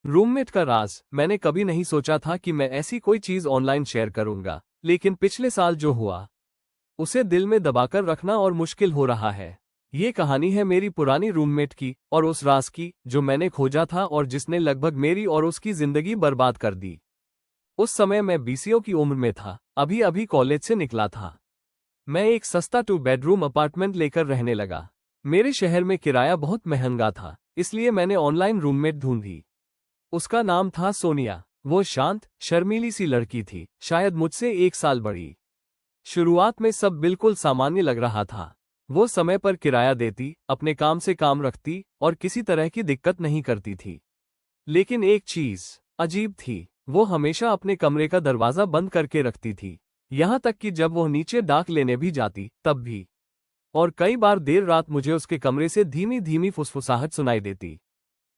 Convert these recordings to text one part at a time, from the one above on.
Roommate का राज। मैंने कभी नहीं सोचा था कि मैं ऐसी कोई चीज ऑनलाइन शेयर करूंगा, लेकिन पिछले साल जो हुआ उसे दिल में दबाकर रखना और मुश्किल हो रहा है। ये कहानी है मेरी पुरानी रूममेट की और उस राज की जो मैंने खोजा था और जिसने लगभग मेरी और उसकी जिंदगी बर्बाद कर दी। उस समय मैं बीसीओ की उम्र में था, अभी अभी कॉलेज से निकला था। मैं एक सस्ता 2 बेडरूम अपार्टमेंट लेकर रहने लगा। मेरे शहर में किराया बहुत महंगा था, इसलिए मैंने ऑनलाइन रूममेट ढूंढी। उसका नाम था सोनिया। वो शांत, शर्मीली सी लड़की थी, शायद मुझसे 1 साल बड़ी। शुरुआत में सब बिल्कुल सामान्य लग रहा था। वो समय पर किराया देती, अपने काम से काम रखती और किसी तरह की दिक्कत नहीं करती थी। लेकिन एक चीज अजीब थी, वो हमेशा अपने कमरे का दरवाजा बंद करके रखती थी। यहाँ तक कि जब वो नीचे डाक लेने भी जाती तब भी। और कई बार देर रात मुझे उसके कमरे से धीमी धीमी फुसफुसाहट सुनाई देती,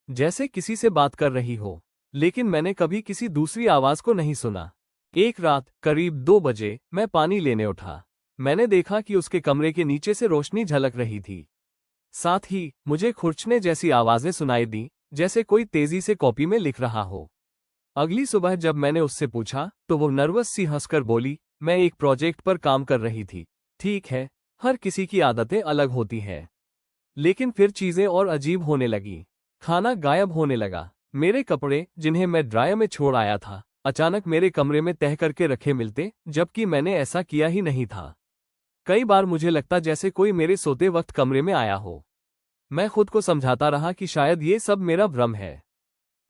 जैसे किसी से बात कर रही हो। लेकिन मैंने कभी किसी दूसरी आवाज को नहीं सुना। एक रात करीब 2 बजे मैं पानी लेने उठा। मैंने देखा कि उसके कमरे के नीचे से रोशनी झलक रही थी। साथ ही मुझे खुरचने जैसी आवाजें सुनाई दी, जैसे कोई तेजी से कॉपी में लिख रहा हो। अगली सुबह जब मैंने उससे पूछा तो वो नर्वस सी हंसकर बोली, मैं एक प्रोजेक्ट पर काम कर रही थी। ठीक है, हर किसी की आदतें अलग होती हैं। लेकिन फिर चीजें और अजीब होने लगी। खाना गायब होने लगा। मेरे कपड़े, जिन्हें मैं ड्रायर में छोड़ आया था, अचानक मेरे कमरे में तह करके रखे मिलते, जबकि मैंने ऐसा किया ही नहीं था। कई बार मुझे लगता जैसे कोई मेरे सोते वक्त कमरे में आया हो। मैं खुद को समझाता रहा कि शायद ये सब मेरा भ्रम है।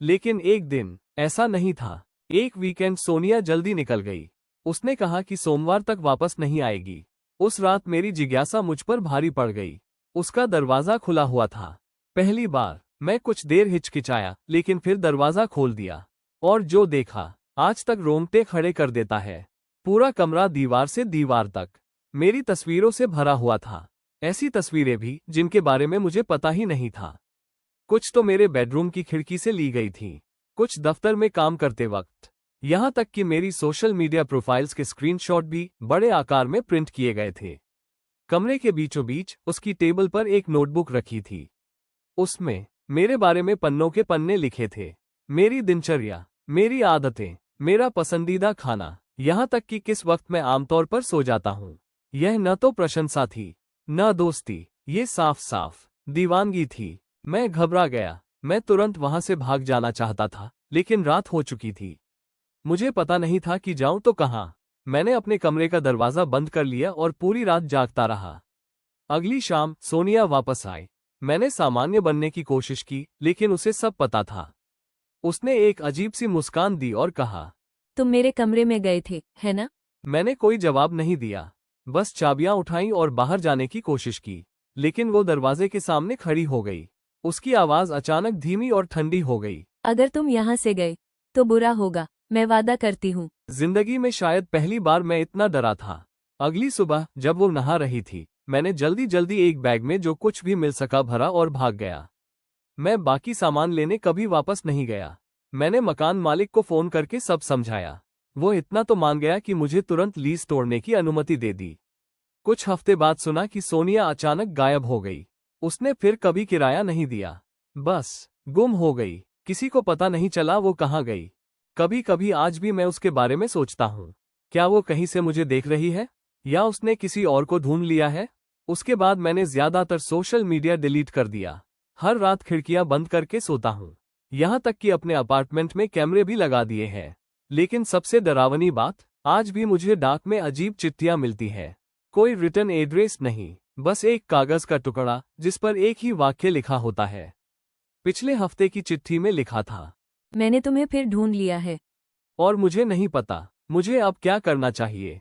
लेकिन एक दिन ऐसा नहीं था। एक वीकेंड सोनिया जल्दी निकल गई। उसने कहा कि सोमवार तक वापस नहीं आएगी। उस रात मेरी जिज्ञासा मुझ पर भारी पड़ गई। उसका दरवाजा खुला हुआ था। पहली बार मैं कुछ देर हिचकिचाया, लेकिन फिर दरवाजा खोल दिया और जो देखा आज तक रोंगटे खड़े कर देता है। पूरा कमरा दीवार से दीवार तक मेरी तस्वीरों से भरा हुआ था। ऐसी तस्वीरें भी जिनके बारे में मुझे पता ही नहीं था। कुछ तो मेरे बेडरूम की खिड़की से ली गई थी, कुछ दफ्तर में काम करते वक्त। यहाँ तक कि मेरी सोशल मीडिया प्रोफाइल्स के स्क्रीनशॉट भी बड़े आकार में प्रिंट किए गए थे। कमरे के बीचों बीच उसकी टेबल पर एक नोटबुक रखी थी। उसमें मेरे बारे में पन्नों के पन्ने लिखे थे। मेरी दिनचर्या, मेरी आदतें, मेरा पसंदीदा खाना, यहाँ तक कि किस वक्त मैं आमतौर पर सो जाता हूँ। यह न तो प्रशंसा थी, न दोस्ती, ये साफ साफ दीवानगी थी। मैं घबरा गया। मैं तुरंत वहां से भाग जाना चाहता था, लेकिन रात हो चुकी थी। मुझे पता नहीं था कि जाऊं तो कहाँ। मैंने अपने कमरे का दरवाजा बंद कर लिया और पूरी रात जागता रहा। अगली शाम सोनिया वापस आई। मैंने सामान्य बनने की कोशिश की, लेकिन उसे सब पता था। उसने एक अजीब सी मुस्कान दी और कहा, तुम मेरे कमरे में गए थे, है ना? मैंने कोई जवाब नहीं दिया, बस चाबियां उठाई और बाहर जाने की कोशिश की। लेकिन वो दरवाजे के सामने खड़ी हो गई। उसकी आवाज अचानक धीमी और ठंडी हो गई। अगर तुम यहाँ से गए तो बुरा होगा, मैं वादा करती हूँ। जिंदगी में शायद पहली बार मैं इतना डरा था। अगली सुबह जब वो नहा रही थी, मैंने जल्दी जल्दी एक बैग में जो कुछ भी मिल सका भरा और भाग गया। मैं बाकी सामान लेने कभी वापस नहीं गया। मैंने मकान मालिक को फोन करके सब समझाया। वो इतना तो मान गया कि मुझे तुरंत लीज तोड़ने की अनुमति दे दी। कुछ हफ्ते बाद सुना कि सोनिया अचानक गायब हो गई। उसने फिर कभी किराया नहीं दिया, बस गुम हो गई। किसी को पता नहीं चला वो कहाँ गई। कभी कभी आज भी मैं उसके बारे में सोचता हूँ। क्या वो कहीं से मुझे देख रही है, या उसने किसी और को ढूंढ लिया है? उसके बाद मैंने ज्यादातर सोशल मीडिया डिलीट कर दिया। हर रात खिड़कियां बंद करके सोता हूँ। यहाँ तक कि अपने अपार्टमेंट में कैमरे भी लगा दिए हैं। लेकिन सबसे डरावनी बात, आज भी मुझे डाक में अजीब चिट्ठियां मिलती है। कोई रिटर्न एड्रेस नहीं, बस एक कागज का टुकड़ा जिस पर एक ही वाक्य लिखा होता है। पिछले हफ्ते की चिट्ठी में लिखा था, मैंने तुम्हें फिर ढूंढ लिया है। और मुझे नहीं पता मुझे अब क्या करना चाहिए।